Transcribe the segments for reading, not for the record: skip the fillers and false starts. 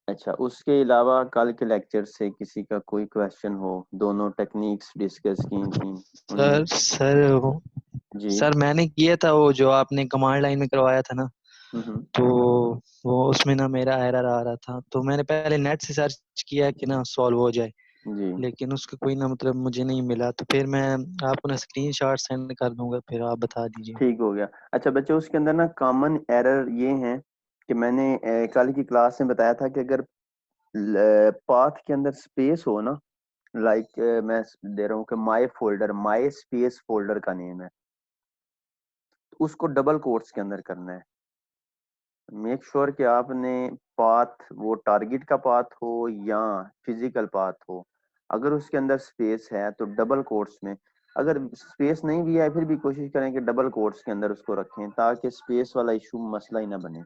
अच्छा, उसके अलावा कल के लेक्चर से किसी का कोई क्वेश्चन हो, दोनों टेक्निक्स डिस्कस की थी उनमें। सर सर जी। सर मैंने किया था वो जो आपने कमांड लाइन में करवाया था ना, हम्म। तो वो उसमें ना मेरा एरर आ रहा था, तो मैंने पहले नेट से सर्च किया कि ना सॉल्व हो जाए, जी, लेकिन उसका कोई ना मतलब मुझे नहीं मिला। तो फिर मैं आपको ना स्क्रीनशॉट सेंड कर दूंगा, फिर आप बता दीजिए। ठीक हो गया। अच्छा बच्चों, उसके अंदर ना कॉमन एरर ये हैं कि मैंने कल की क्लास में बताया था कि अगर पाथ के अंदर स्पेस हो ना, लाइक मैं दे रहा हूँ कि माई स्पेस फोल्डर का नेम है, तो उसको डबल कोट्स के अंदर करना है। मेक श्योर कि आपने पाथ, वो टारगेट का पाथ हो या फिजिकल पाथ हो, अगर उसके अंदर स्पेस है तो डबल कोट्स में। अगर स्पेस नहीं भी है फिर भी कोशिश करें कि डबल कोट्स के अंदर उसको रखें, ताकि स्पेस वाला इशू मसला ही ना बने।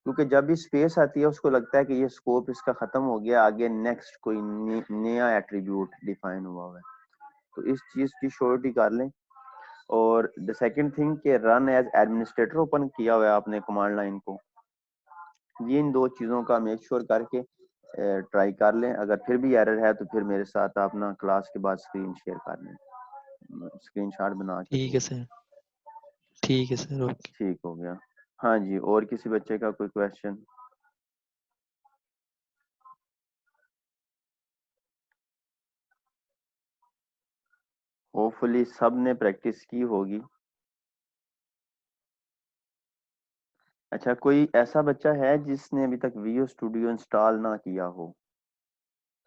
क्योंकि जब भी स्पेस आती है उसको लगता है कि ये स्कोप इसका खत्म हो गया, आगे नेक्स्ट कोई नया एट्रीब्यूट डिफाइन हुआ है। तो इस चीज की श्योरिटी कर लें। और द सेकंड थिंग कि रन एज एडमिनिस्ट्रेटर ओपन किया हुआ है आपने कमांड लाइन को, ये इन दो चीज़ों का मेक श्योर करके ट्राई कर लें। अगर फिर भी एरर है तो फिर मेरे साथ आप ना क्लास के बाद स्क्रीन शेयर कर लें, स्क्रीन शॉट बना के ठीक है भेज दें। सर। ठीक है सर, ओके। ठीक हो गया। हाँ जी, और किसी बच्चे का कोई क्वेश्चन? होपफुली सब ने प्रैक्टिस की होगी। अच्छा, कोई ऐसा बच्चा है जिसने अभी तक विजुअल स्टूडियो इंस्टॉल ना किया हो,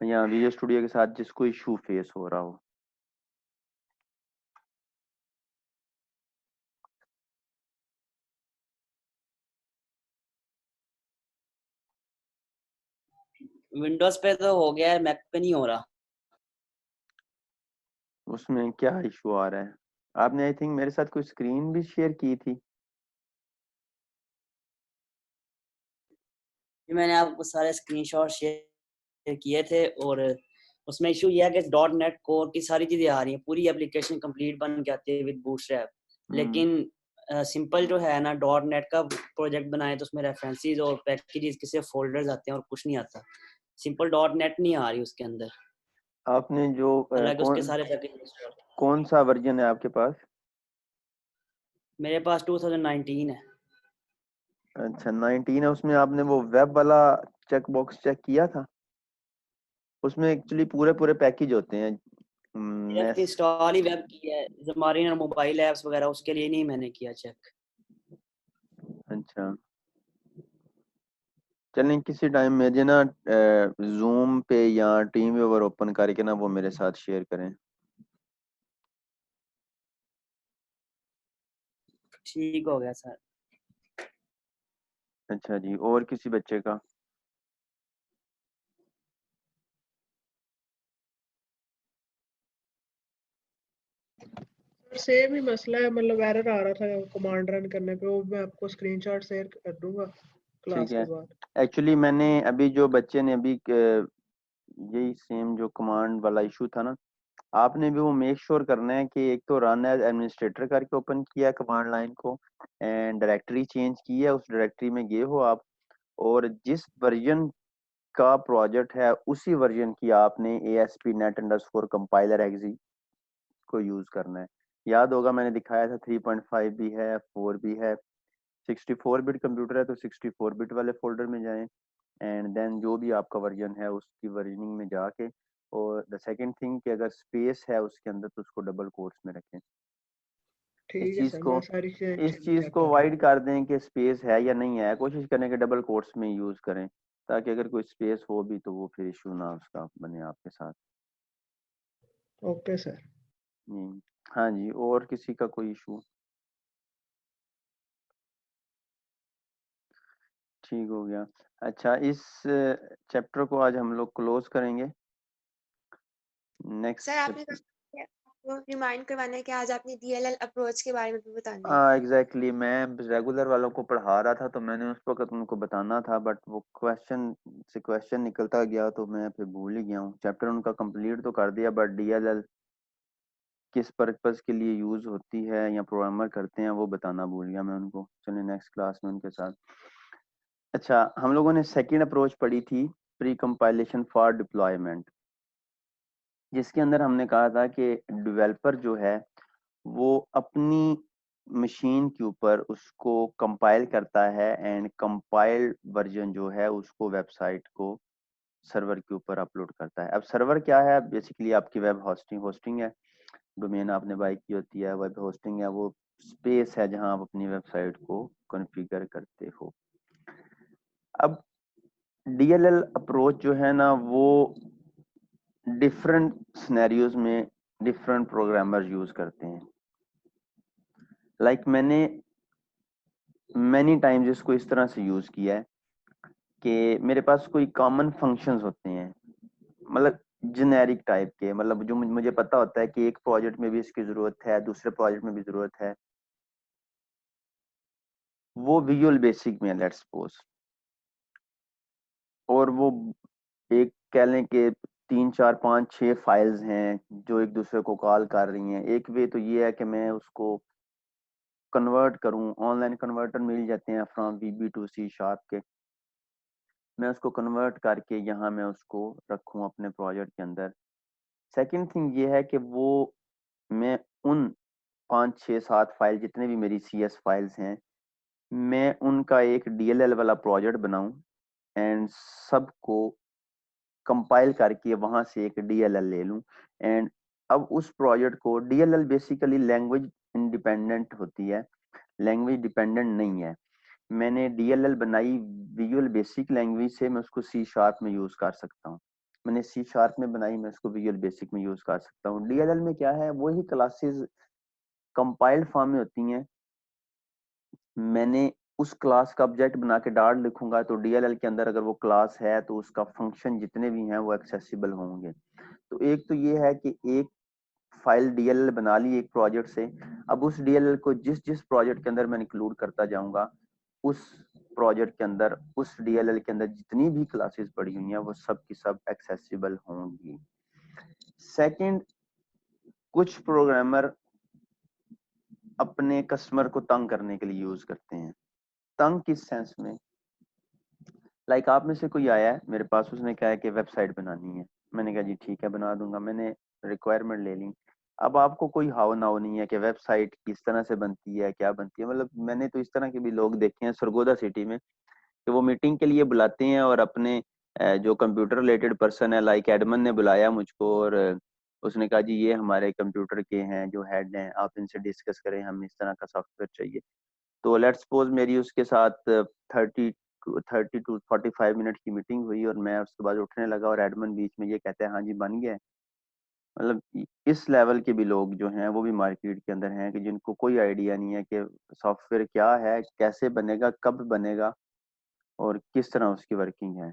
या विजुअल स्टूडियो के साथ जिसको इशू फेस हो रहा हो? विंडोज पे तो हो गया है, मैक पे नहीं हो रहा। उसमें क्या इशू आ रहा है? आपने आई थिंक मेरे साथ कोई स्क्रीन भी शेयर की थी। मैंने आपको सारे स्क्रीनशॉट शेयर किए थे, और उसमें इशू ये है कि डॉट नेट कोर की सारी चीजें आ रही हैं, पूरी एप्लीकेशन कंप्लीट बन के आती है विद बूटस्ट्रैप। हम्म। लेकिन सिंपल जो है ना, डॉट नेट का प्रोजेक्ट बनाए तो उसमें रेफरेंसेस और पैकेजेस किसी फोल्डर्स आते हैं और कुछ नहीं आता। सिंपल डॉट नेट नहीं आ रही उसके अंदर, आपने जो हालांकि उसके कौन सारे पैकेज। कौन सा वर्जन है आपके पास? मेरे पास 2019 है। अच्छा, 19 है। उसमें आपने वो वेब वाला चेक बॉक्स चेक किया था? उसमें एक्चुअली पूरे पूरे पैकेज होते हैं। मैं सिर्फ इंस्टॉल ही वेब की है, जमारीन और मोबाइल ऐप्स वगैरह उसके लिए नहीं मैंने किया चेक। अच्छा, चलें किसी टाइम मेरे ना जूम पे या टीम व्यूअर ओपन करके ना वो मेरे साथ शेयर करें। ठीक हो गया सर। अच्छा जी, और किसी बच्चे का? सेम ही मसला है, मतलब एरर आ रहा था कमांड रन करने पे, वो मैं आपको स्क्रीनशॉट शेयर कर दूंगा ठीक क्लास के है। बाद। एक्चुअली मैंने अभी जो बच्चे ने अभी यही सेम जो कमांड वाला इशू था ना, आपने भी वो मेक श्योर करना है कि एक तो रन एज एडमिनिस्ट्रेटर करके ओपन किया कमांड लाइन को, एंड डायरेक्टरी चेंज की है, उस डायरेक्टरी में गए हो आप, और जिस वर्जन का प्रोजेक्ट है उसी वर्जन की आपने ASP.NET_Compiler.exe को यूज करना है। याद होगा मैंने दिखाया था 3.5 भी है, 4 भी है। 64 बिट कंप्यूटर है तो 64 बिट वाले फोल्डर में जाएं, एंड देन जो भी आपका वर्जन है उसकी वर्जनिंग में जाके, और द सेकंड थिंग कि अगर स्पेस है उसके अंदर तो उसको डबल कोट्स में रखें। इस ठीक है चीज सर, को मैं सारी चीजें इस चीज चेक को कर रहा अवॉइड हूँ। कर दें कि स्पेस है या नहीं है, कोशिश करें कि डबल कोट्स में यूज करें, ताकि अगर कोई स्पेस हो भी तो वो फिर इशू ना उसका बने आपके साथ। Okay sir. हाँ जी, और किसी का कोई इशू? ठीक हो गया। अच्छा, इस चैप्टर को आज हम लोग क्लोज करेंगे। Sir next. आपने कहा आपको रिमाइंड करवाना है कि आज आपने DLL अप्रोच के बारे में भी बताना है। हाँ एग्जैक्टली, मैं रेगुलर वालों को पढ़ा रहा था तो मैंने उस वक्त उनको बताना था, बट वो क्वेश्चन से क्वेश्चन निकलता गया तो मैं फिर भूल ही गया हूँ। चैप्टर उनका कंप्लीट तो कर दिया, बट DLL किस पर्पस के लिए यूज होती है या प्रोग्रामर करते हैं वो बताना भूल गया मैं उनको। चलिए नेक्स्ट क्लास में उनके साथ। अच्छा, हम लोगों ने सेकंड अप्रोच पढ़ी थी, प्री कंपाइलेशन फॉर डिप्लॉयमेंट, जिसके अंदर हमने कहा था कि डेवलपर जो है वो अपनी मशीन के ऊपर उसको कंपाइल करता है एंड कंपाइल्ड वर्जन जो है उसको वेबसाइट को सर्वर के ऊपर अपलोड करता है। अब सर्वर क्या है? बेसिकली आपकी वेब होस्टिंग है। डोमेन आपने बाय की होती है, वेब होस्टिंग है, वो स्पेस है जहां आप अपनी वेबसाइट को कॉन्फ़िगर करते हो। अब डीएलएल अप्रोच जो है ना, वो डिफरेंट सिनेरियोज में डिफरेंट प्रोग्रामर यूज करते हैं। मैंने मैनी टाइम्स इसको इस तरह से यूज किया है कि मेरे पास कोई कॉमन फंक्शंस होते हैं, मतलब जेनेरिक टाइप के, मतलब जो मुझे पता होता है कि एक प्रोजेक्ट में भी इसकी जरूरत है, दूसरे प्रोजेक्ट में भी जरूरत है। वो विजुअल बेसिक में लेट्स सपोज, और वो एक कह लें कि 3 4 5 6 फाइल्स हैं जो एक दूसरे को कॉल कर रही हैं। एक वे तो ये है कि मैं उसको कन्वर्ट करूं, ऑनलाइन कन्वर्टर मिल जाते हैं फ्रॉम VB टू C#, के मैं उसको कन्वर्ट करके यहाँ मैं उसको रखूं अपने प्रोजेक्ट के अंदर। सेकंड थिंग ये है कि वो मैं उन 5 6 7 फाइल जितने भी मेरी CS फाइल्स हैं, मैं उनका एक DLL वाला प्रोजेक्ट बनाऊं एंड सबको कंपाइल करके वहां से एक DLL ले लूं। एंड अब उस प्रोजेक्ट को, DLL बेसिकली लैंग्वेज इंडिपेंडेंट होती है, लैंग्वेज डिपेंडेंट नहीं है। मैंने DLL बनाई विजुअल बेसिक लैंग्वेज से, मैं उसको C# में यूज कर सकता हूँ। मैंने C# में बनाई, मैं उसको विजुअल बेसिक में यूज कर सकता हूँ। DLL में क्या है, वही क्लासेस कंपाइल्ड फॉर्म में होती हैं। मैंने उस क्लास का ऑब्जेक्ट बना के डार्ट लिखूंगा तो DLL के अंदर अगर वो क्लास है तो उसका फंक्शन जितने भी हैं वो एक्सेसिबल होंगे। तो एक तो ये है कि एक फाइल DLL बना ली एक प्रोजेक्ट से, अब उस DLL को जिस जिस प्रोजेक्ट के अंदर मैं इंक्लूड करता जाऊंगा, उस प्रोजेक्ट के अंदर, उस DLL के अंदर जितनी भी क्लासेस पड़ी हुई हैं वो सब की सब एक्सेसिबल होंगी। सेकंड, कुछ प्रोग्रामर अपने कस्टमर को तंग करने के लिए यूज करते हैं। तंग किस सेंस में? आप में से कोई आया है मेरे पास, उसने कहा है कि वेबसाइट बनानी है। मैंने कहा जी ठीक है बना दूंगा, मैंने रिक्वायरमेंट ले ली। अब आपको कोई हाव नाव नहीं है कि वेबसाइट किस तरह से बनती है, क्या बनती है। मतलब मैंने तो इस तरह के भी लोग देखे हैं सरगोदा सिटी में कि वो मीटिंग के लिए बुलाते हैं और अपने जो कंप्यूटर रिलेटेड पर्सन है, एडमन ने बुलाया मुझको और उसने कहा जी ये हमारे कंप्यूटर के हैं जो हेड हैं, आप इनसे डिस्कस करें, हम इस तरह का सॉफ्टवेयर चाहिए। तो लेट्स सपोज मेरी उसके साथ 30 to 45 मिनट की मीटिंग हुई और मैं उसके बाद उठने लगा और एडमन बीच में ये कहते हैं हाँ जी बन गया है। मतलब इस लेवल के भी लोग जो हैं वो भी मार्केट के अंदर हैं कि जिनको कोई आइडिया नहीं है कि सॉफ्टवेयर क्या है, कैसे बनेगा, कब बनेगा और किस तरह उसकी वर्किंग है।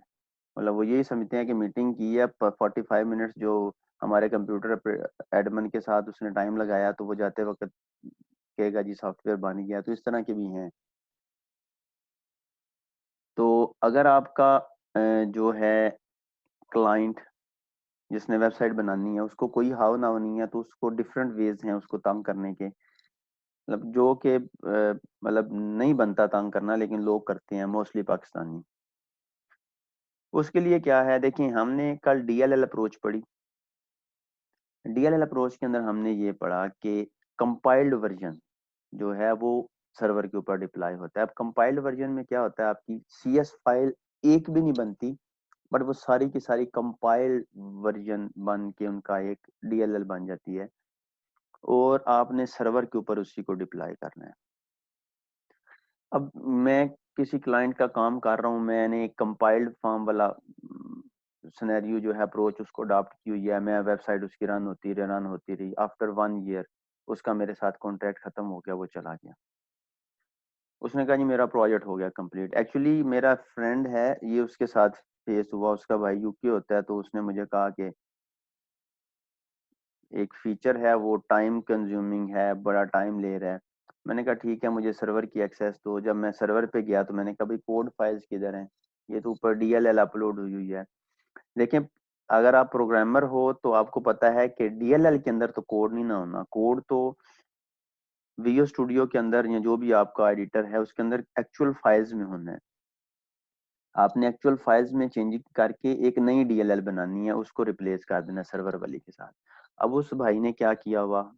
मतलब वो यही समझते हैं कि मीटिंग की है, 45 मिनट्स जो हमारे कंप्यूटर एडमन के साथ उसने टाइम लगाया तो वो जाते वक्त कहेगा जी सॉफ्टवेयर बन गया। तो इस तरह के भी हैं। तो अगर आपका जो है क्लाइंट जिसने वेबसाइट बनानी है उसको कोई हाव नाव नहीं है, तो उसको डिफरेंट वेज हैं उसको तंग करने के। मतलब जो कि मतलब नहीं बनता तंग करना, लेकिन लोग करते हैं मोस्टली पाकिस्तानी। उसके लिए क्या है, देखिए हमने कल DLL अप्रोच पढ़ी। DLL अप्रोच के अंदर हमने ये पढ़ा कि कंपाइल्ड वर्जन जो है वो सर्वर के ऊपर डिप्लॉय होता है। अब कंपाइल्ड वर्जन में क्या होता है, आपकी CS फाइल एक भी नहीं बनती, बट वो सारी की सारी कंपाइल्ड वर्जन बन के उनका एक DLL बन जाती है और आपने सर्वर के ऊपर उसी को डिप्लॉय करना है। अब मैं किसी क्लाइंट का काम कर रहा हूँ, मैंने एक कंपाइल्ड फॉर्म वाला सिनेरियो जो है अप्रोच उसको अडॉप्ट की हुई है, मैं वेबसाइट उसकी रन होती रही। आफ्टर 1 ईयर उसका मेरे साथ कॉन्ट्रैक्ट खत्म हो गया, वो चला गया। उसने कहा जी मेरा प्रोजेक्ट हो गया कंप्लीट। एक्चुअली मेरा फ्रेंड है, ये उसके साथ फेस हुआ, उसका भाई UK होता है, तो उसने मुझे कहा कि एक फीचर है वो टाइम कंज्यूमिंग है, बड़ा टाइम ले रहा है। मैंने कहा ठीक है मुझे सर्वर की एक्सेस दो। जब मैं सर्वर पे गया तो मैंने कहा भाई कोड फाइल्स किधर हैं, ये तो ऊपर DLL अपलोड हुई हुई है। देखिए अगर आप प्रोग्रामर हो तो आपको पता है कि DLL के अंदर तो कोड नहीं ना होना, कोड तो विजुअल स्टूडियो के अंदर या जो भी आपका एडिटर है उसके अंदर एक्चुअल फाइल्स में होना है। आपने एक्चुअल फाइल्स में चेंजिंग करके एक नई डीएलएल बनानी है, उसको रिप्लेस कर देना सर्वर वाली के साथ। अब उस भाई ने क्या किया हुआ,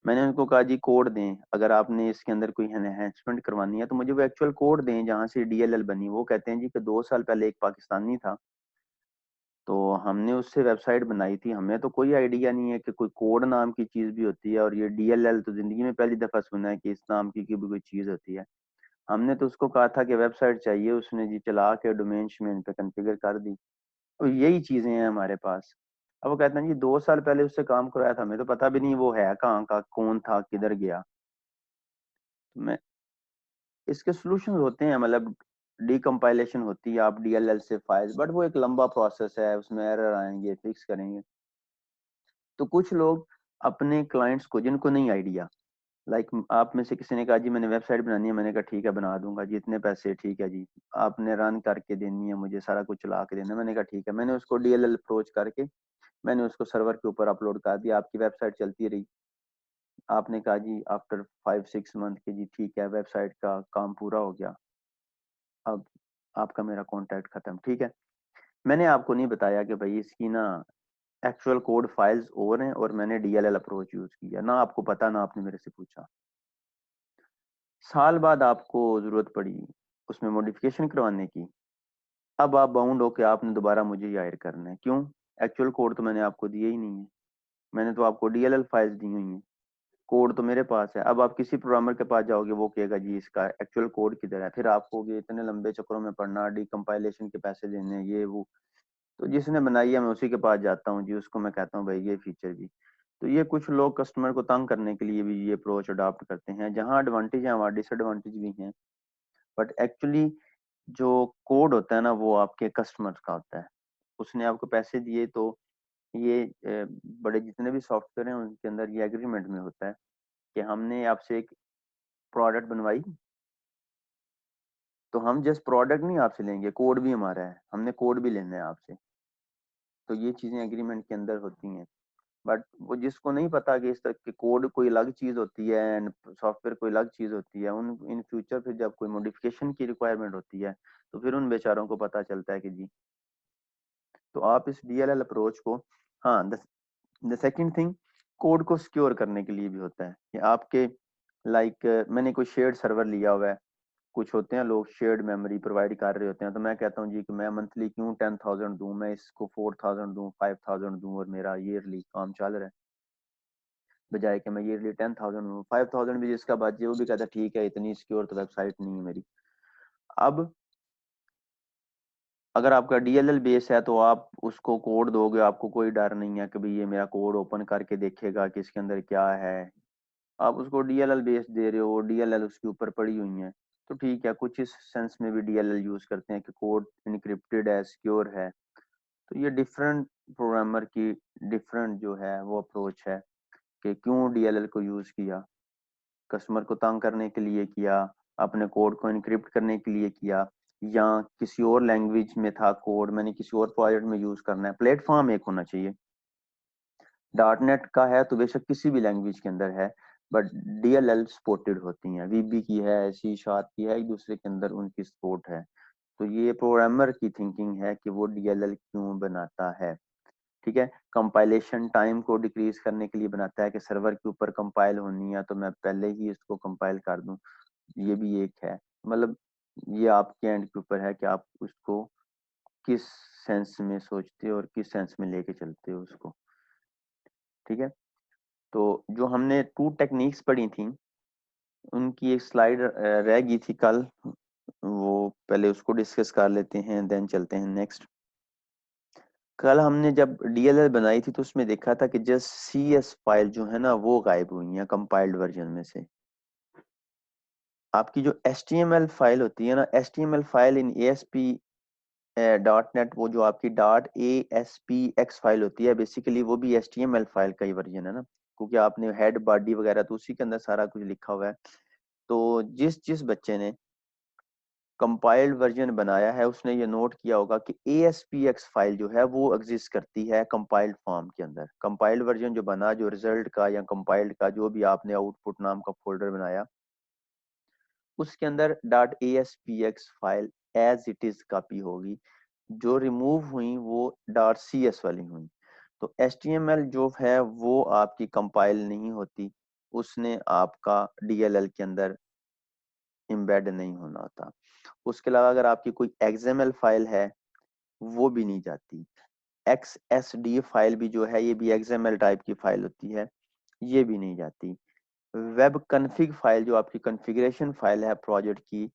मैंने उनको कहा जी कोड दें, अगर आपने इसके अंदर कोई एनहेंसमेंट करवानी है तो मुझे वो एक्चुअल कोड दें जहाँ से डीएलएल बनी। वो कहते हैं जी कि 2 साल पहले एक पाकिस्तानी था, तो हमने उससे वेबसाइट बनाई थी, हमें तो कोई आइडिया नहीं है कि कोई कोड नाम की चीज भी होती है, और ये डीएलएल तो जिंदगी में पहली दफा सुना है कि इस नाम की भी कोई चीज होती है। हमने तो उसको कहा था कि वेबसाइट चाहिए, उसने जी चला के डोमेन शोमेन पे कॉन्फ़िगर कर दी। और यही चीजें हैं हमारे पास। अब वो कहते हैं जी 2 साल पहले उससे काम कराया था, हमें तो पता भी नहीं वो है कहाँ का, कौन था, किधर गया। मैं इसके सॉल्यूशन होते हैं, मतलब डीकम्पाइलेशन होती है, आप डीएलएल से फाइल्स, बट वो एक लंबा प्रोसेस है, उसमें एरर आएंगे, फिक्स करेंगे। तो कुछ लोग अपने क्लाइंट्स को, जिनको नहीं आइडिया, लाइक आप में से किसी ने कहा जी मैंने वेबसाइट बनानी है, मैंने कहा ठीक है बना दूंगा जी, इतने पैसे, ठीक है जी, आपने रन करके देनी है, मुझे सारा कुछ चला के देना है। मैंने कहा ठीक है, मैंने उसको डीएलएल अप्रोच करके मैंने उसको सर्वर के ऊपर अपलोड कर दिया, आपकी वेबसाइट चलती रही। आपने कहा जी आफ्टर 5-6 मंथ के जी ठीक है, वेबसाइट का काम पूरा हो गया, अब आपका मेरा कॉन्टैक्ट खत्म। ठीक है, मैंने आपको नहीं बताया कि भाई इसकी ना एक्चुअल कोड फाइल्स और हैं, और मैंने डीएलएल अप्रोच यूज किया, ना आपको पता, ना आपने मेरे से पूछा। साल बाद आपको जरूरत पड़ी उसमें मॉडिफिकेशन करवाने की, अब आप बाउंड हो के आपने दोबारा मुझे ही हायर करना है। क्यों? एक्चुअल कोड तो मैंने आपको दिया ही नहीं है, मैंने तो आपको डीएलएल फाइल्स दी हुई हैं, कोड तो मेरे पास है। अब आप किसी प्रोग्रामर के पास जाओगे, वो कहेगा जी इसका एक्चुअल कोड किधर है, फिर आपको ये इतने लंबे चक्रों में पढ़ना, डीकम्पाइलेशन के पैसे देने, ये वो। तो जिसने बनाई है मैं उसी के पास जाता हूँ जी, उसको मैं कहता हूँ भाई ये फीचर भी। तो ये कुछ लोग कस्टमर को तंग करने के लिए भी ये अप्रोच अडॉप्ट करते हैं, जहाँ एडवांटेज है वहाँ डिसएडवांटेज भी हैं। बट एक्चुअली जो कोड होता है ना, वो आपके कस्टमर का होता है, उसने आपको पैसे दिए। तो ये बड़े जितने भी सॉफ्टवेयर हैं उनके अंदर ये एग्रीमेंट में होता है कि हमने आपसे एक प्रोडक्ट बनवाई, तो हम जस्ट प्रोडक्ट नहीं आपसे लेंगे, कोड भी हमारा है, हमने कोड भी लेना है आपसे। तो ये चीजें एग्रीमेंट के अंदर होती हैं। बट वो जिसको नहीं पता कि इस तरह के कोड कोई अलग चीज होती है एंड सॉफ्टवेयर कोई अलग चीज होती है, उन इन फ्यूचर फिर जब कोई मॉडिफिकेशन की रिक्वायरमेंट होती है तो फिर उन बेचारों को पता चलता है कि जी। तो आप इस डीएलएल अप्रोच को, हाँ, द सेकंड थिंग, कोड को सिक्योर करने के लिए भी होता है कि आपके लाइक मैंने कोई शेयर्ड सर्वर लिया हुआ है, कुछ होते हैं लोग शेयर्ड मेमोरी प्रोवाइड कर रहे होते हैं, तो मैं कहता हूँ जी कि मैं मंथली क्यों 10,000 दूं, मैं इसको 4,000 दूं, 5,000 दूं, और मेरा ईयरली काम चल रहा है, बजाय कि मैं ईयरली 10,000 दूं। 5,000 भी जिसका बचे वो भी कहता है ठीक है, इतनी सिक्योर तो वेबसाइट नहीं है मेरी। अब अगर आपका डीएलएल बेस है तो आप उसको कोड दोगे, आपको कोई डर नहीं है कि भाई ये मेरा कोड ओपन करके देखेगा कि इसके अंदर क्या है। आप उसको डीएलएल बेस दे रहे हो, डीएलएल उसके ऊपर पड़ी हुई है, तो ठीक है, कुछ इस सेंस में भी डीएलएल यूज करते हैं कि कोड इनक्रिप्टेड है, सिक्योर है। तो ये डिफरेंट प्रोग्रामर की डिफरेंट जो है वो अप्रोच है कि क्यों डीएलएल को यूज किया, कस्टमर को तंग करने के लिए किया, अपने कोड को इनक्रिप्ट करने के लिए किया, या किसी और लैंग्वेज में था कोड, मैंने किसी और प्रोजेक्ट में यूज करना है। प्लेटफॉर्म एक होना चाहिए। डॉट नेट का है तो बेशक किसी भी लैंग्वेज के अंदर है, बट डीएलएल सपोर्टेड होती हैं, वीबी की है, सी शार्प की है, एक दूसरे के अंदर उनकी सपोर्ट है। तो ये प्रोग्रामर की थिंकिंग है कि वो डीएलएल क्यों बनाता है। ठीक है, कंपाइलेशन टाइम को डिक्रीज करने के लिए बनाता है कि सर्वर के ऊपर कंपाइल होनी है तो मैं पहले ही इसको कंपाइल कर दूं, ये भी एक है। मतलब ये आपके एंड के ऊपर है कि आप उसको किस सेंस में सोचते हो और किस सेंस में लेके चलते हो उसको। ठीक है, तो जो हमने 2 टेक्निक्स पढ़ी थी उनकी एक स्लाइड रह गई थी कल, वो पहले उसको डिस्कस कर लेते हैं, देन चलते हैं नेक्स्ट। कल हमने जब डीएलएल बनाई थी तो उसमें देखा था कि जस्ट सीएस फाइल जो है ना वो गायब हुई है कंपाइल्ड वर्जन में से। आपकी जो एचटीएमएल फाइल होती है ना, HTML file in ASP dot net, वो जो आपकी डॉट ASPX फाइल होती है, बेसिकली वो भी एचटीएमएल फाइल का ही वर्जन है ना, क्योंकि आपने हेड बॉडी वगैरह तो उसी के अंदर सारा कुछ लिखा हुआ है। तो जिस जिस बच्चे ने कंपाइल्ड वर्जन बनाया है उसने ये नोट किया होगा कि ASPX फाइल जो है वो एग्जिस्ट करती है कंपाइल्ड फॉर्म के अंदर। कंपाइल्ड वर्जन जो बना, जो रिजल्ट का या कंपाइल्ड का जो भी आपने आउटपुट नाम का फोल्डर बनाया, उसके अंदर .ASPX file as it is copy होगी, जो रिमूव हुई वो .cs वाली हुई। तो HTML जो है वो आपकी कंपाइल नहीं होती, उसने आपका DLL के अंदर एम्बेड नहीं होना होता। उसके अलावा अगर आपकी कोई XML फाइल है वो भी नहीं जाती। XSD फाइल भी जो है ये भी XML टाइप की फाइल होती है, ये भी नहीं जाती। वेब कन्फिग फाइल जो आपकी कॉन्फ़िगरेशन फाइल है प्रोजेक्ट की,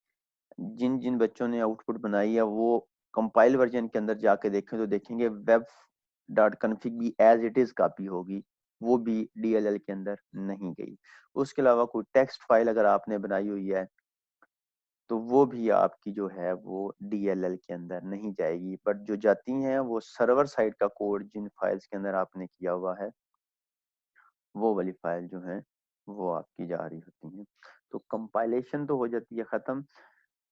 जिन जिन बच्चों ने आउटपुट बनाई है वो कंपाइल वर्जन के अंदर जाके देखें तो देखेंगे वेब डॉट कन्फिग भी एज इट इज कॉपी होगी, वो भी DLL के अंदर नहीं गई। उसके अलावा कोई टेक्स्ट फाइल अगर आपने बनाई हुई है तो वो भी आपकी जो है वो DLL के अंदर नहीं जाएगी, बट जो जाती हैं वो सर्वर साइड का कोड जिन फाइल्स के अंदर आपने किया हुआ है वो वाली फाइल जो है वो आपकी जा रही होती हैं। तो कंपाइलेशन तो हो जाती है खत्म।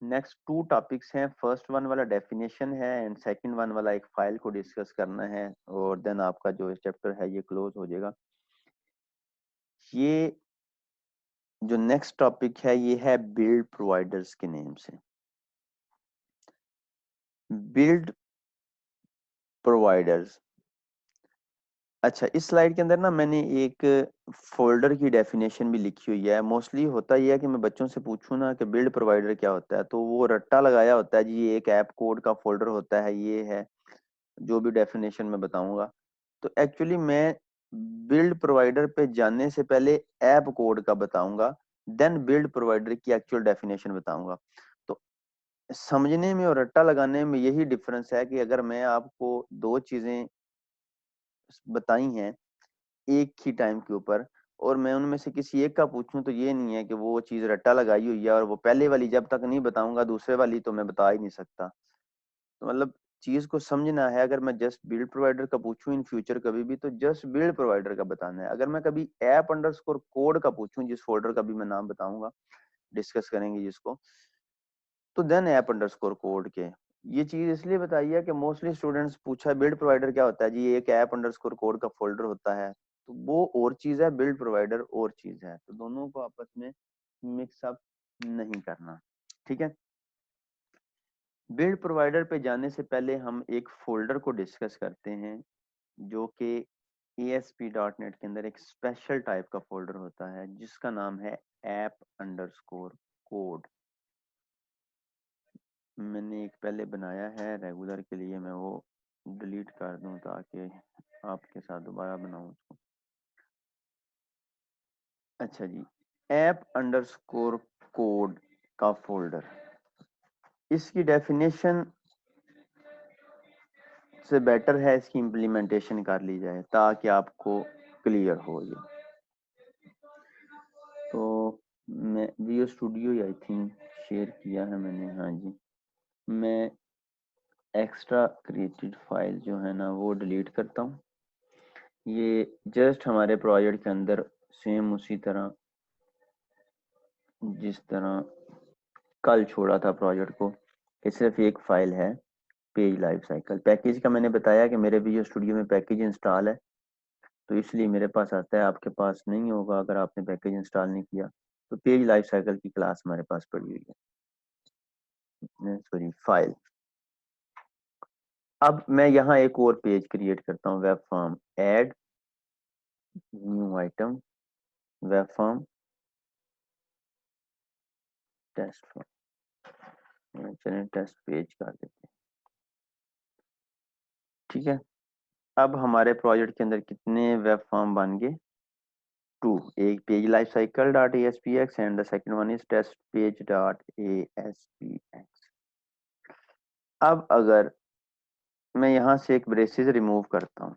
नेक्स्ट 2 टॉपिक्स हैं, फर्स्ट वन वाला डेफिनेशन है एंड सेकंड वन वाला एक फाइल को डिस्कस करना है, और देन आपका जो चैप्टर है ये क्लोज हो जाएगा। ये जो नेक्स्ट टॉपिक है ये है बिल्ड प्रोवाइडर्स के नेम से। बिल्ड प्रोवाइडर्स, अच्छा इस स्लाइड के अंदर ना मैंने एक फोल्डर की डेफिनेशन भी लिखी हुई है। मोस्टली होता यह है कि मैं बच्चों से पूछूं ना कि बिल्ड प्रोवाइडर क्या होता है तो वो रट्टा लगाया होता है जी, ये एक ऐप कोड का फोल्डर होता है, ये है जो भी डेफिनेशन मैं बताऊंगा। तो एक्चुअली मैं बिल्ड प्रोवाइडर पे जाने से पहले ऐप कोड का बताऊंगा, देन बिल्ड प्रोवाइडर की एक्चुअल डेफिनेशन बताऊंगा। तो समझने में और रट्टा लगाने में यही डिफरेंस है कि अगर मैं आपको 2 चीजें बताई हैं एक ही टाइम के ऊपर और मैं उनमें से किसी एक का पूछूं तो ये नहीं है कि वो चीज रट्टा लगाई हुई है और वो पहले वाली जब तक नहीं बताऊंगा दूसरे वाली तो मैं बता ही नहीं सकता। तो मतलब चीज को समझना है। अगर मैं जस्ट बिल्ड प्रोवाइडर का पूछूं इन फ्यूचर कभी भी तो जस्ट बिल्ड प्रोवाइडर का बताना है। अगर मैं कभी ऐप अंडरस्कोर कोड का पूछूं जिस फोल्डर का भी मैं नाम बताऊंगा, डिस्कस करेंगे जिसको, तो देन ऐप अंडरस्कोर कोड के। ये चीज इसलिए बताई है कि मोस्टली स्टूडेंट्स पूछा बिल्ड प्रोवाइडर क्या होता है जी, ये एक ऐप अंडरस्कोर कोड का फोल्डर होता है। तो वो और चीज है, बिल्ड प्रोवाइडर और चीज है, तो दोनों को आपस में मिक्सअप नहीं करना, ठीक है। बिल्ड प्रोवाइडर पे जाने से पहले हम एक फोल्डर को डिस्कस करते हैं जो कि ASP.NET के अंदर एक स्पेशल टाइप का फोल्डर होता है जिसका नाम है ऐप अंडरस्कोर कोड। मैंने एक पहले बनाया है रेगुलर के लिए, मैं वो डिलीट कर दूं ताकि आपके साथ दोबारा बनाऊं उसको। अच्छा जी, ऐप अंडरस्कोर कोड का फोल्डर, इसकी डेफिनेशन से बेटर है इसकी इम्प्लीमेंटेशन कर ली जाए ताकि आपको क्लियर हो जाए। तो मैं visual studio I think share किया है मैंने, हाँ जी। मैं एक्स्ट्रा क्रिएटेड फाइल जो है ना वो डिलीट करता हूँ। ये जस्ट हमारे प्रोजेक्ट के अंदर सेम उसी तरह जिस तरह कल छोड़ा था प्रोजेक्ट को, ये सिर्फ एक फाइल है पेज लाइफ साइकिल। पैकेज का मैंने बताया कि मेरे विजुअल स्टूडियो में पैकेज इंस्टॉल है तो इसलिए मेरे पास आता है, आपके पास नहीं होगा अगर आपने पैकेज इंस्टॉल नहीं किया। तो पेज लाइफ साइकिल की क्लास हमारे पास पड़ी हुई है, सॉरी फाइल। अब मैं यहाँ एक और पेज क्रिएट करता हूँ, web form, add new item, web form test form, चलिए टेस्ट पेज कर देते हैं, ठीक है। अब हमारे प्रोजेक्ट के अंदर कितने वेब फॉर्म बन गए? 2, एक page life cycle dot ASPX and the second one is test page dot ASPX। अब अगर मैं यहाँ से एक ब्रेसेस रिमूव करता हूँ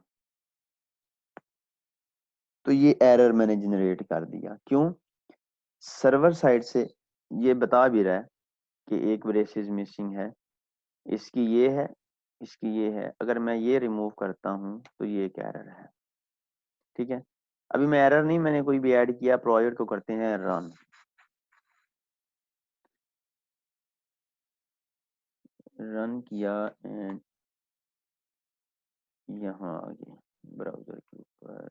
तो ये एरर मैंने जनरेट कर दिया। क्यों? सर्वर साइड से ये बता भी रहा है कि एक ब्रेसेस मिसिंग है, इसकी ये है, इसकी ये है। अगर मैं ये रिमूव करता हूँ तो ये एक एरर है, ठीक है। अभी मैं एरर नहीं मैंने कोई भी ऐड किया, प्रोजेक्ट को करते हैं रन। रन किया एंड यहाँ आ गए ब्राउजर के ऊपर।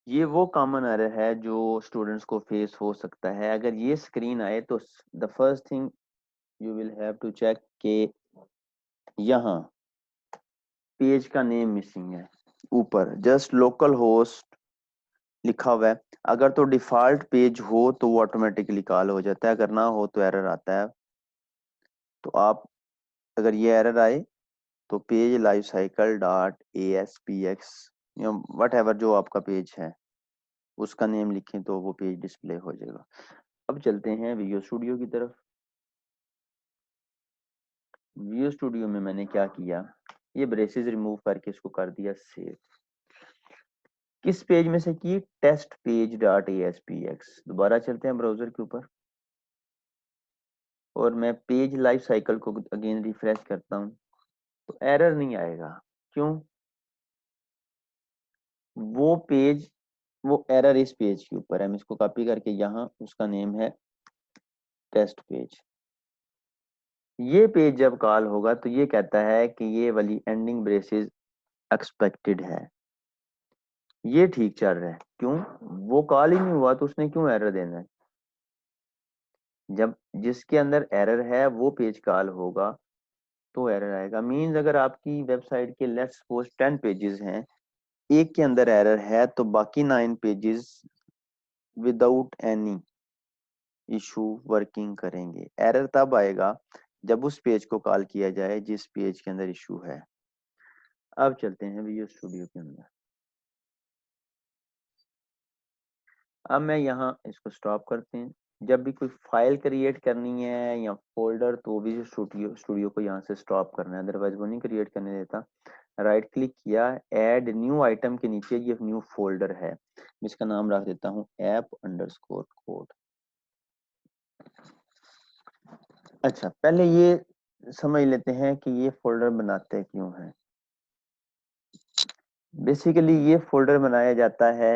ये वो कॉमन एरर है जो स्टूडेंट्स को फेस हो सकता है। अगर ये स्क्रीन आए तो the first thing you will have to check के यहाँ पेज का नेम मिसिंग है, ऊपर जस्ट लोकल होस्ट लिखा हुआ है। अगर तो डिफॉल्ट पेज हो तो वो ऑटोमेटिकली कॉल हो जाता है, अगर ना हो तो एरर आता है। तो आप अगर ये एरर आए तो page life cycle dot ASPX या वट एवर जो आपका पेज है उसका नेम लिखें तो वो पेज डिस्प्ले हो जाएगा। अब चलते हैं विजुअल स्टूडियो की तरफ। विजुअल स्टूडियो में मैंने क्या किया, ये ब्रेसेस रिमूव करके इसको कर दिया सेव। किस पेज में से की, टेस्ट पेज डॉट ASPX। दोबारा चलते हैं ब्राउजर के ऊपर और मैं पेज लाइफ साइकिल को अगेन रिफ्रेश करता हूँ तो एरर नहीं आएगा। क्यों? वो एरर इस पेज के ऊपर है। हम इसको कॉपी करके यहाँ, उसका नेम है टेस्ट पेज। ये पेज जब कॉल होगा तो ये कहता है कि ये वाली एंडिंग ब्रेसेस एक्सपेक्टेड है, ये ठीक चल रहा है। क्यों? वो कॉल ही नहीं हुआ तो उसने क्यों एरर देना है? जब जिसके अंदर एरर है वो पेज कॉल होगा तो एरर आएगा। मींस अगर आपकी वेबसाइट के लेट्स सपोज 10 पेजेस हैं, एक के अंदर एरर है तो बाकी 9 pages without any issue working करेंगे। एरर तब आएगा जब उस पेज को कॉल किया जाए जिस पेज के अंदर इशू है। अब चलते हैं विजुअल स्टूडियो के अंदर। अब मैं यहाँ इसको स्टॉप करते हैं। जब भी कोई फाइल क्रिएट करनी है या फोल्डर तो विजुअल स्टूडियो को यहाँ से स्टॉप करना है, अदरवाइज वो नहीं क्रिएट करने देता। राइट क्लिक किया, ऐड न्यू आइटम के नीचे ये न्यू फोल्डर है, इसका नाम रख देता हूँ app_code। अच्छा, पहले ये समझ लेते हैं कि ये फोल्डर बनाते क्यों हैं। बेसिकली ये फोल्डर बनाया जाता है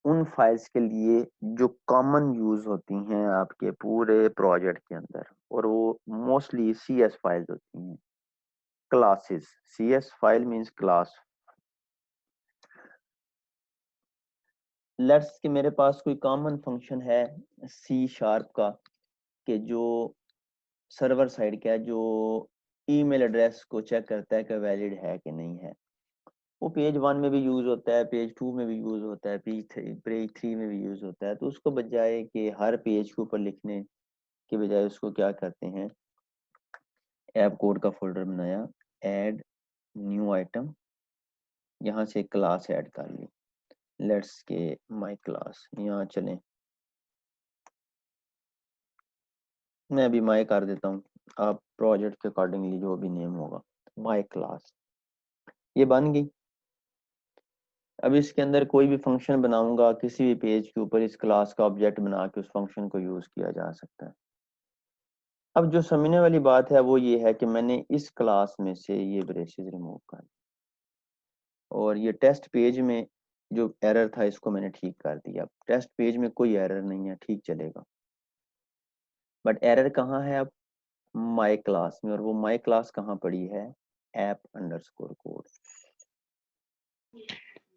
उन फाइल्स के लिए जो कॉमन यूज होती हैं आपके पूरे प्रोजेक्ट के अंदर, और वो मोस्टली CS फाइल्स होती हैं, classes. CS file means class. Let's कि मेरे पास कोई कॉमन फंक्शन है C# का, कि जो सर्वर साइड का है, जो ईमेल एड्रेस को चेक करता है कि वैलिड है कि नहीं है। वो पेज 1 में भी यूज होता है, पेज 2 में भी यूज होता है, पेज 3 में भी यूज होता है। तो उसको बजाय कि हर पेज के ऊपर लिखने के बजाय उसको क्या करते हैं, ऐप कोड का फोल्डर बनाया, ऐड न्यू आइटम, यहाँ से क्लास ऐड कर ली। लेट्स के माय क्लास, यहाँ चलें, मैं अभी माय कर देता हूँ, आप प्रोजेक्ट के अकॉर्डिंगली जो भी नेम होगा, माय क्लास। ये बन गई। अब इसके अंदर कोई भी फंक्शन बनाऊंगा किसी भी पेज के ऊपर, इस क्लास का ऑब्जेक्ट बना के उस फंक्शन को यूज किया जा सकता है। अब जो समझने वाली बात है वो ये है कि मैंने इस क्लास में से ये ब्रेसेस रिमूव कर, और ये टेस्ट पेज में जो एरर था इसको मैंने ठीक कर दिया। टेस्ट पेज में कोई एरर नहीं है, ठीक चलेगा। बट एरर कहाँ है अब? माय क्लास में। और वो माय क्लास कहाँ पड़ी है? app_code।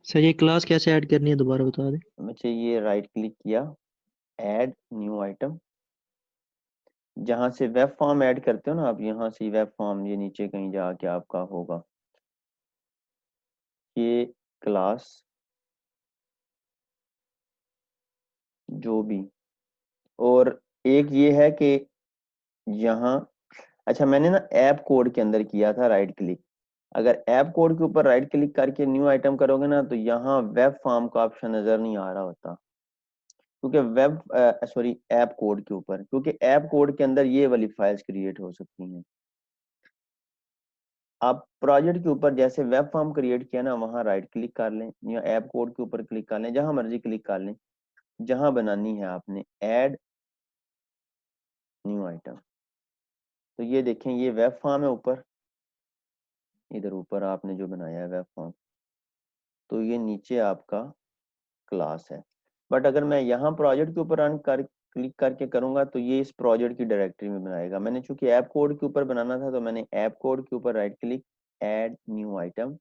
सर ये क्लास कैसे ऐड करनी है, दोबारा बता दें। मुझे ये राइट क्लिक किया, ऐड न्यू आइटम, जहां से वेब फॉर्म ऐड करते हो ना आप, यहाँ से वेब फॉर्म ये नीचे कहीं जाके आपका होगा ये क्लास जो भी। और एक ये है कि यहाँ, अच्छा मैंने ना ऐप कोड के अंदर किया था राइट क्लिक। अगर ऐप कोड के ऊपर राइट क्लिक करके न्यू आइटम करोगे ना तो यहाँ वेब फॉर्म का ऑप्शन नजर नहीं आ रहा होता, क्योंकि ऐप कोड के ऊपर, क्योंकि ऐप कोड के अंदर ये वाली फाइल्स क्रिएट हो सकती हैं। आप प्रोजेक्ट के ऊपर जैसे वेब फॉर्म क्रिएट किया ना, वहां राइट क्लिक कर लें या ऐप कोड के ऊपर क्लिक कर लें, जहां मर्जी क्लिक कर लें, जहां बनानी है आपने ऐड न्यू आइटम। तो ये देखें, ये वेब फॉर्म है ऊपर, इधर ऊपर आपने जो बनाया है वेब फॉर्म, तो ये नीचे आपका क्लास है। बट अगर मैं यहाँ प्रोजेक्ट के ऊपर रन कर क्लिक करके करूंगा तो ये इस प्रोजेक्ट की डायरेक्टरी में बनाएगा। मैंने चूंकि ऐप कोड के ऊपर बनाना था तो मैंने ऐप कोड के ऊपर right click, add new item,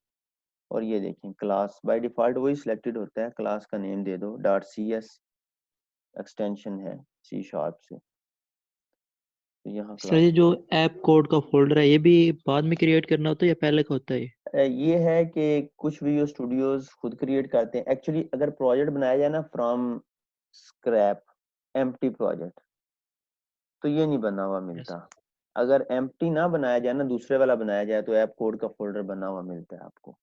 और ये देखें क्लास बाय डिफॉल्ट वही सिलेक्टेड होता है, क्लास का नेम दे दो .cs एक्सटेंशन है C# से। तो यहाँ सर ये क्लास जो ऐप कोड का फोल्डर है ये भी बाद में क्रिएट करना होता है या पहले का होता है? ये है कि कुछ वीडियो स्टूडियोज खुद क्रिएट करते हैं। एक्चुअली अगर प्रोजेक्ट बनाया जाए ना फ्रॉम स्क्रैप, एम्प्टी प्रोजेक्ट, तो ये नहीं बना हुआ मिलता। अगर एम्प्टी ना बनाया जाए ना, दूसरे वाला बनाया जाए, तो ऐप कोड का फोल्डर बना हुआ मिलता है आपको।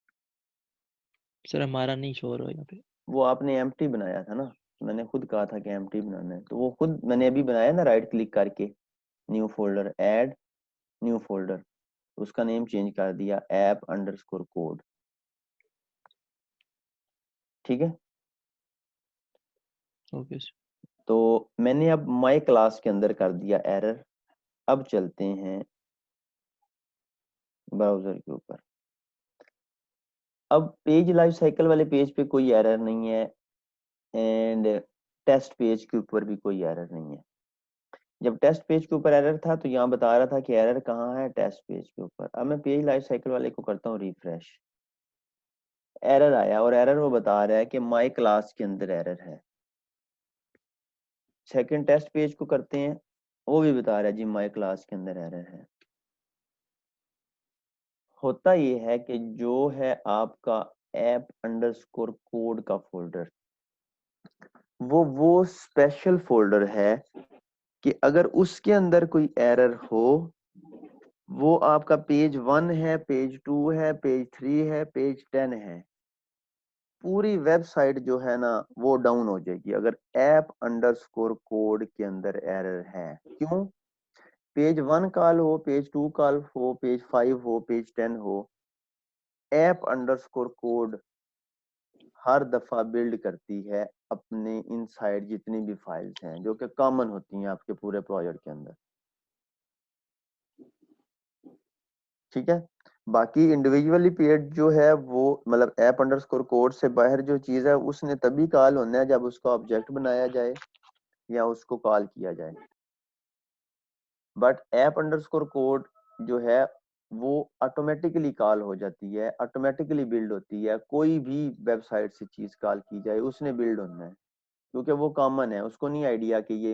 सर हमारा नहीं शो हो रहा यहाँ पे। वो आपने एम्प्टी बनाया था ना, मैंने खुद कहा था कि एम्प्टी बनाना है, तो वो खुद मैंने अभी बनाया ना, राइट क्लिक करके new folder, add new folder, उसका नेम चेंज कर दिया app_code। ठीक है। Okay sir. तो मैंने अब माई क्लास के अंदर कर दिया एरर। अब चलते हैं ब्राउजर के ऊपर। अब पेज लाइफ साइकिल वाले पेज पे कोई एरर नहीं है, एंड टेस्ट पेज के ऊपर भी कोई एरर नहीं है। जब टेस्ट पेज के ऊपर एरर था तो यहाँ बता रहा था कि एरर कहाँ है, टेस्ट पेज के ऊपर। अब मैं पेज लाइफ साइकिल वाले को करता हूँ रिफ्रेश, एरर आया, और एरर वो बता रहा है कि माई क्लास के अंदर एरर है। सेकंड टेस्ट पेज को करते हैं, वो भी बता रहा है जी माई क्लास के अंदर एरर है। होता ये है कि जो है आपका app_code का फोल्डर, वो स्पेशल फोल्डर है कि अगर उसके अंदर कोई एरर हो, वो आपका पेज 1 है, पेज 2 है, पेज 3 है, पेज 10 है, पूरी वेबसाइट जो है ना वो डाउन हो जाएगी अगर app_code के अंदर एरर है। क्यों? पेज 1 कॉल हो, पेज 2 कॉल हो, पेज 5 हो, पेज 10 हो, app_code हर दफा बिल्ड करती है अपने इनसाइड जितनी भी फाइल्स हैं जो कि कॉमन होती हैं आपके पूरे प्रोजेक्ट के अंदर। ठीक है। बाकी इंडिविजुअली पेज जो है वो मतलब app_code से बाहर जो चीज है उसने तभी कॉल होना है जब उसका ऑब्जेक्ट बनाया जाए या उसको कॉल किया जाए। बट app_code जो है वो ऑटोमेटिकली कॉल हो जाती है, ऑटोमेटिकली बिल्ड होती है। कोई भी वेबसाइट से चीज कॉल की जाए उसने बिल्ड होना है, क्योंकि वो कॉमन है। उसको नहीं आइडिया कि ये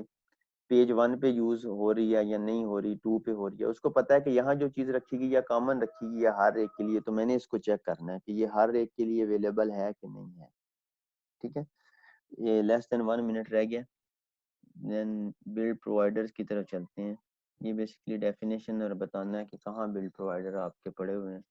पेज 1 पे यूज हो रही है या नहीं हो रही, 2 पे हो रही है। उसको पता है कि यहाँ जो चीज रखी या कॉमन रखी या हर एक के लिए, तो मैंने इसको चेक करना है कि ये हर एक के लिए अवेलेबल है कि नहीं है। ठीक है। ये लेस देन 1 मिनट रह गया, देन बिल्ड प्रोवाइडर्स की तरफ चलते हैं। ये बेसिकली डेफिनेशन और बताना है कि कहाँ बिल्ड प्रोवाइडर आपके पड़े हुए हैं।